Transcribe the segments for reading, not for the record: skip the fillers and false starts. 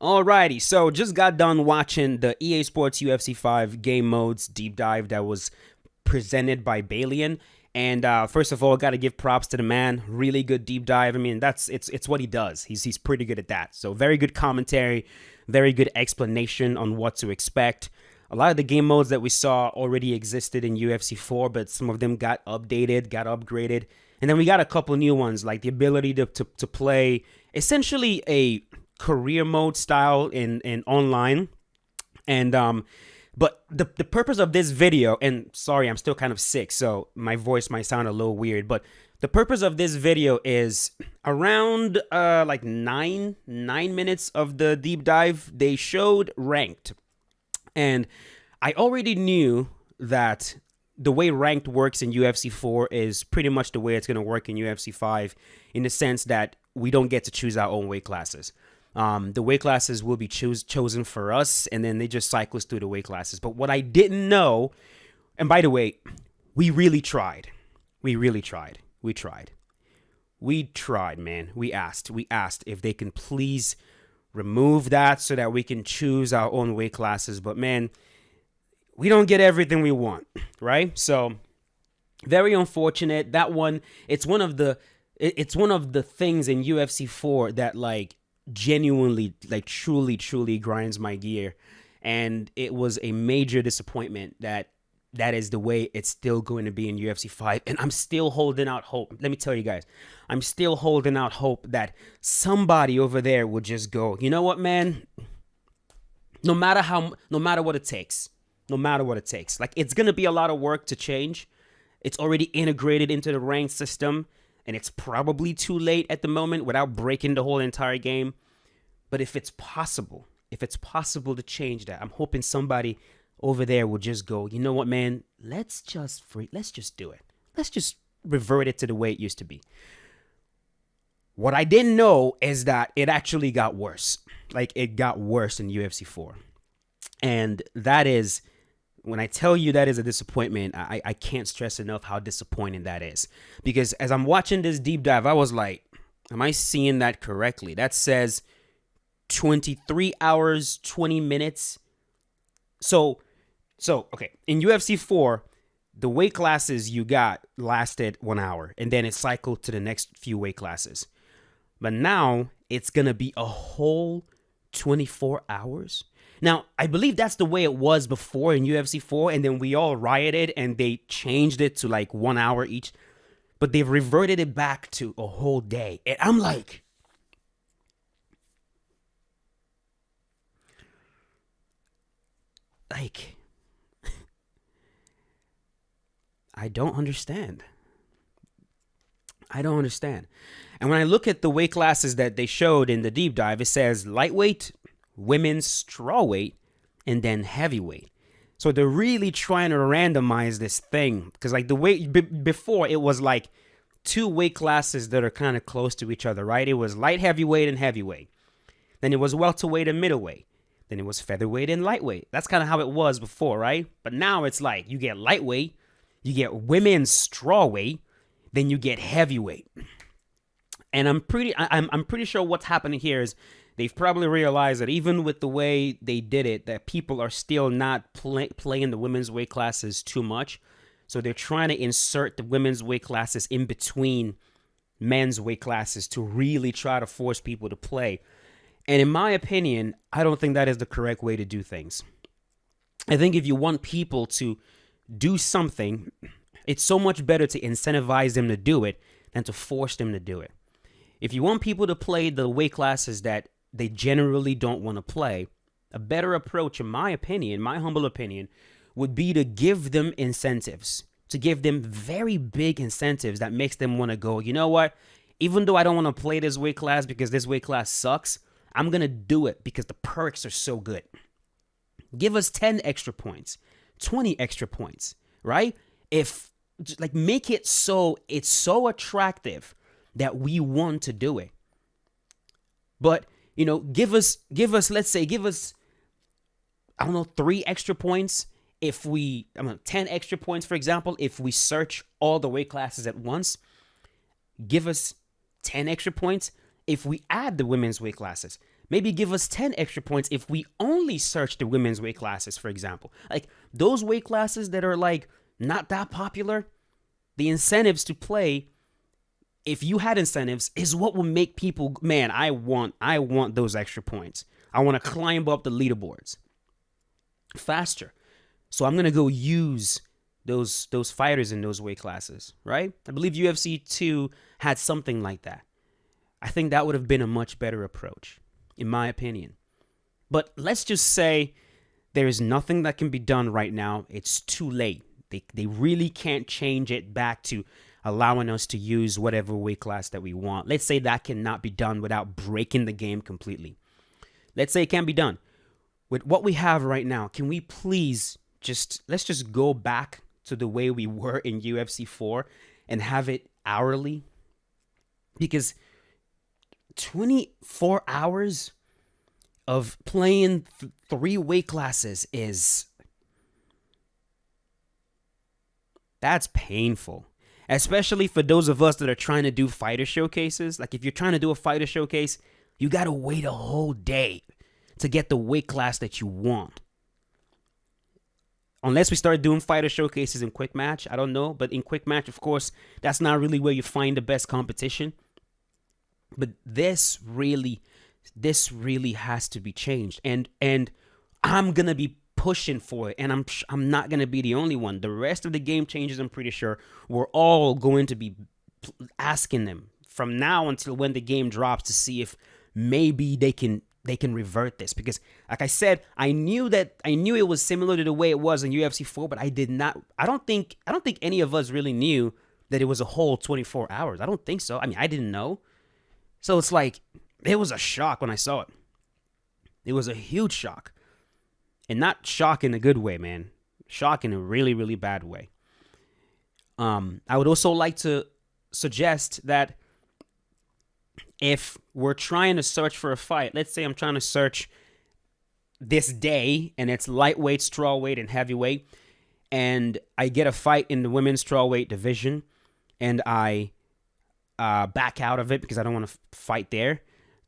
Alrighty, so just got done watching the EA Sports UFC 5 game modes deep dive that was presented by Balian. And first of all, got to give props to the man. Really good deep dive. I mean, it's what he does. He's pretty good at that. So very good commentary, very good explanation on what to expect. A lot of the game modes that we saw already existed in UFC 4, but some of them got updated, got upgraded. And then we got a couple new ones, like the ability to play essentially a career mode style in online. And but the purpose of this video, and sorry, I'm still kind of sick, so my voice might sound a little weird, but the purpose of this video is around like nine minutes of the deep dive. They showed ranked, and I already knew that the way ranked works in UFC 4 is pretty much the way it's going to work in UFC 5, in the sense that we don't get to choose our own weight classes. The weight classes will be chosen for us, and then they just cycle us through the weight classes. But what I didn't know, and by the way, we really tried. We really tried. We tried. We tried, man. We asked if they can please remove that so that we can choose our own weight classes. But man, we don't get everything we want, right? So very unfortunate. That one, it's one of the things in UFC 4 that like genuinely, like truly grinds my gear. And it was a major disappointment that is the way it's still going to be in UFC 5. And I'm still holding out hope. Let me tell you guys, I'm still holding out hope that somebody over there would just go, you know what, man? No matter what it takes, like it's going to be a lot of work to change. It's already integrated into the ranked system, and it's probably too late at the moment without breaking the whole entire game. But if it's possible to change that, I'm hoping somebody over there will just go, you know what, man, let's just do it. Let's just revert it to the way it used to be. What I didn't know is that it actually got worse. Like, it got worse in UFC 4. And that is, when I tell you that is a disappointment, I can't stress enough how disappointing that is. Because as I'm watching this deep dive, I was like, am I seeing that correctly? That says 23 hours, 20 minutes. So okay, in UFC 4, the weight classes you got lasted 1 hour, and then it cycled to the next few weight classes. But now it's going to be a whole 24 hours. Now, I believe that's the way it was before in UFC 4, and then we all rioted and they changed it to like 1 hour each. But they've reverted it back to a whole day. And I'm like, I don't understand. And when I look at the weight classes that they showed in the deep dive, it says lightweight, women's strawweight, and then heavyweight. So they're really trying to randomize this thing, because like the way before, it was like two weight classes that are kind of close to each other, right? It was light heavyweight and heavyweight. Then it was welterweight and middleweight. Then it was featherweight and lightweight. That's kind of how it was before, right? But now it's like you get lightweight, you get women's strawweight, then you get heavyweight. And I'm pretty sure what's happening here is they've probably realized that even with the way they did it, that people are still not playing the women's weight classes too much. So they're trying to insert the women's weight classes in between men's weight classes to really try to force people to play. And in my opinion, I don't think that is the correct way to do things. I think if you want people to do something, it's so much better to incentivize them to do it than to force them to do it. If you want people to play the weight classes that they generally don't want to play, a better approach, in my opinion, my humble opinion, would be to give them incentives, to give them very big incentives that makes them want to go, you know what? Even though I don't want to play this weight class because this weight class sucks, I'm going to do it because the perks are so good. Give us 10 extra points, 20 extra points, right? If like make it so it's so attractive that we want to do it. But, you know, give us, let's say, I don't know, 3 extra points. If 10 extra points, for example, if we search all the weight classes at once. Give us 10 extra points if we add the women's weight classes. Maybe give us 10 extra points if we only search the women's weight classes, for example. Like those weight classes that are like not that popular, the incentives to play, if you had incentives, is what will make people, man, I want those extra points. I want to climb up the leaderboards faster. So I'm going to go use those fighters in those weight classes, right? I believe UFC 2 had something like that. I think that would have been a much better approach, in my opinion. But let's just say there is nothing that can be done right now. It's too late. They really can't change it back to allowing us to use whatever weight class that we want. Let's say that cannot be done without breaking the game completely. Let's say it can be done. With what we have right now, can we please let's just go back to the way we were in UFC 4 and have it hourly? Because 24 hours of playing 3 weight classes that's painful. Especially for those of us that are trying to do fighter showcases. Like if you're trying to do a fighter showcase, you got to wait a whole day to get the weight class that you want. Unless we start doing fighter showcases in quick match, I don't know. But in quick match, of course, that's not really where you find the best competition. But this really has to be changed. And I'm going to be pushing for it, and I'm not going to be the only one. The rest of the game changers, I'm pretty sure, we're all going to be asking them from now until when the game drops to see if maybe they can revert this. Because like I said, I knew it was similar to the way it was in UFC 4, but I don't think any of us really knew that it was a whole 24 hours. I don't think so. I mean, I didn't know. So it's like, it was a shock when I saw it. It was a huge shock. And not shock in a good way, man. Shock in a really, really bad way. I would also like to suggest that if we're trying to search for a fight, let's say I'm trying to search this day, and it's lightweight, strawweight, and heavyweight, and I get a fight in the women's strawweight division, and I back out of it because I don't want to fight there.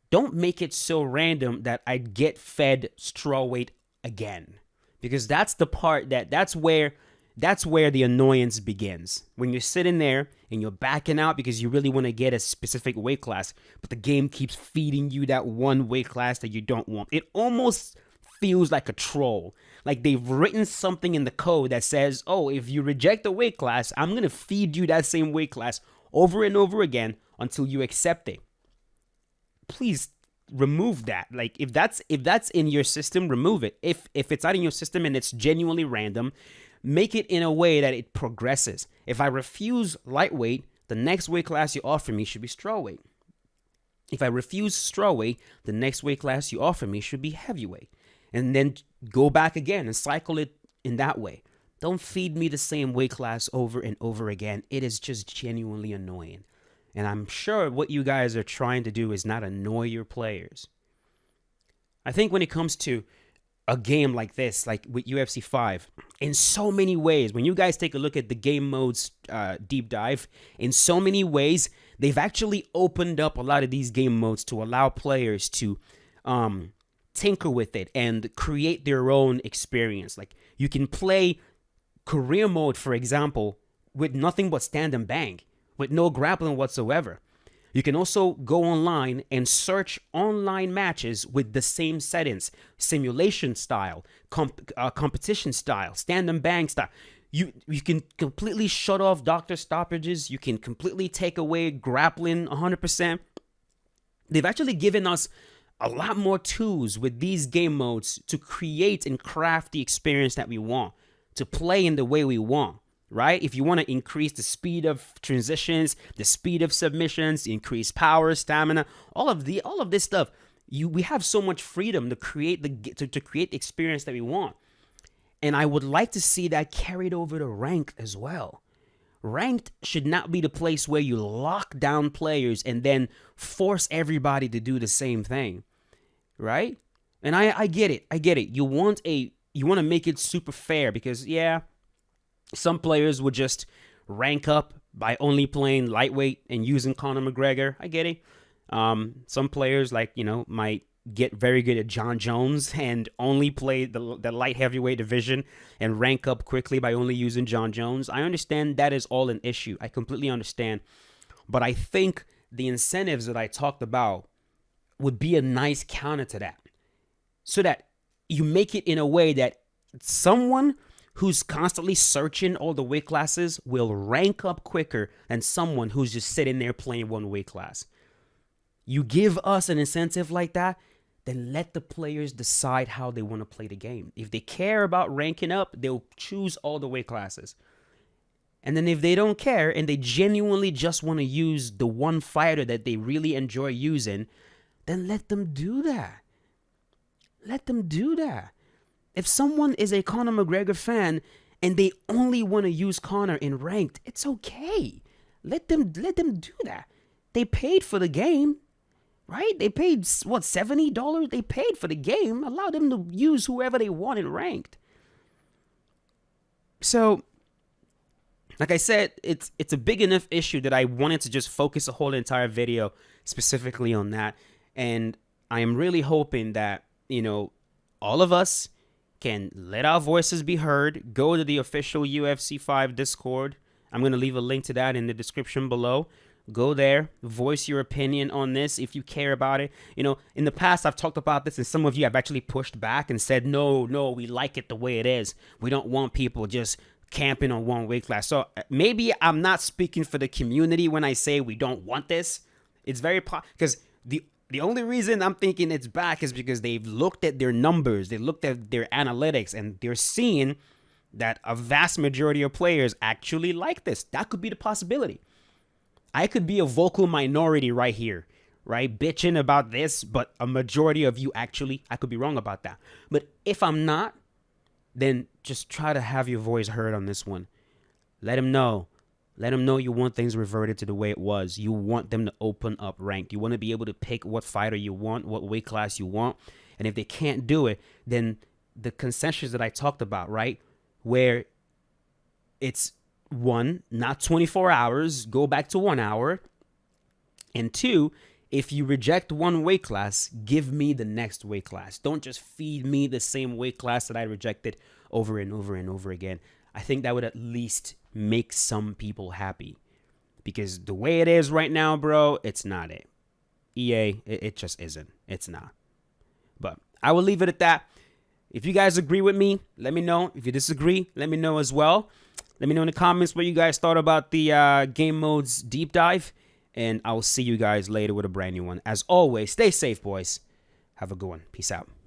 Don't make it so random that I get fed strawweight again, because that's the part that's where the annoyance begins. When you're sitting there and you're backing out because you really want to get a specific weight class, but the game keeps feeding you that one weight class that you don't want. It almost feels like a troll. Like they've written something in the code that says, oh, if you reject the weight class, I'm going to feed you that same weight class over and over again until you accept it. Please remove that. Like if that's in your system, remove it. If it's not in your system and it's genuinely random, make it in a way that it progresses. If I refuse lightweight, the next weight class you offer me should be strawweight. If I refuse strawweight, the next weight class you offer me should be heavyweight. And then go back again and cycle it in that way. Don't feed me the same weight class over and over again. It is just genuinely annoying. And I'm sure what you guys are trying to do is not annoy your players. I think when it comes to a game like this, like with UFC 5, in so many ways, when you guys take a look at the game modes deep dive, in so many ways, they've actually opened up a lot of these game modes to allow players to tinker with it and create their own experience. Like you can play career mode, for example, with nothing but stand and bang, with no grappling whatsoever. You can also go online and search online matches with the same settings: simulation style, competition style, stand and bang style. You can completely shut off doctor stoppages. You can completely take away grappling 100%. They've actually given us a lot more tools with these game modes to create and craft the experience that we want, to play in the way we want. Right? If you want to increase the speed of transitions, the speed of submissions, increase power, stamina, all of this stuff, we have so much freedom to create to create the experience that we want. And I would like to see that carried over to ranked as well. Ranked should not be the place where you lock down players and then force everybody to do the same thing. Right? And I get it. I get it. You want to make it super fair because some players would just rank up by only playing lightweight and using Conor McGregor. I get it. Some players might get very good at John Jones and only play the light heavyweight division and rank up quickly by only using John Jones. I understand that is all an issue. I completely understand. But I think the incentives that I talked about would be a nice counter to that. So that you make it in a way that someone who's constantly searching all the weight classes will rank up quicker than someone who's just sitting there playing one weight class. You give us an incentive like that, then let the players decide how they want to play the game. If they care about ranking up, they'll choose all the weight classes. And then if they don't care and they genuinely just want to use the one fighter that they really enjoy using, then let them do that. Let them do that. If someone is a Conor McGregor fan and they only want to use Conor in ranked, it's okay. Let them do that. They paid for the game, right? They paid, what, $70? They paid for the game. Allow them to use whoever they want in ranked. So, like I said, it's a big enough issue that I wanted to just focus a whole entire video specifically on that. And I am really hoping that, all of us can let our voices be heard. Go to the official UFC 5 Discord. I'm going to leave a link to that in the description below. Go there, voice your opinion on this if you care about it. In the past, I've talked about this, and some of you have actually pushed back and said, no, we like it the way it is. We don't want people just camping on one weight class. So maybe I'm not speaking for the community when I say we don't want this. It's very because the only reason I'm thinking it's back is because they've looked at their numbers, they looked at their analytics, and they're seeing that a vast majority of players actually like this. That could be the possibility. I could be a vocal minority right here, right? Bitching about this, but a majority of you actually, I could be wrong about that. But if I'm not, then just try to have your voice heard on this one. Let them know. Let them know you want things reverted to the way it was. You want them to open up ranked. You want to be able to pick what fighter you want, what weight class you want. And if they can't do it, then the concessions that I talked about, right? Where it's one, not 24 hours, go back to 1 hour. And two, if you reject one weight class, give me the next weight class. Don't just feed me the same weight class that I rejected over and over and over again. I think that would at least make some people happy. Because the way it is right now, bro, it's not it. EA, it just isn't. It's not. But I will leave it at that. If you guys agree with me, let me know. If you disagree, let me know as well. Let me know in the comments what you guys thought about the game modes deep dive. And I will see you guys later with a brand new one. As always, stay safe, boys. Have a good one. Peace out.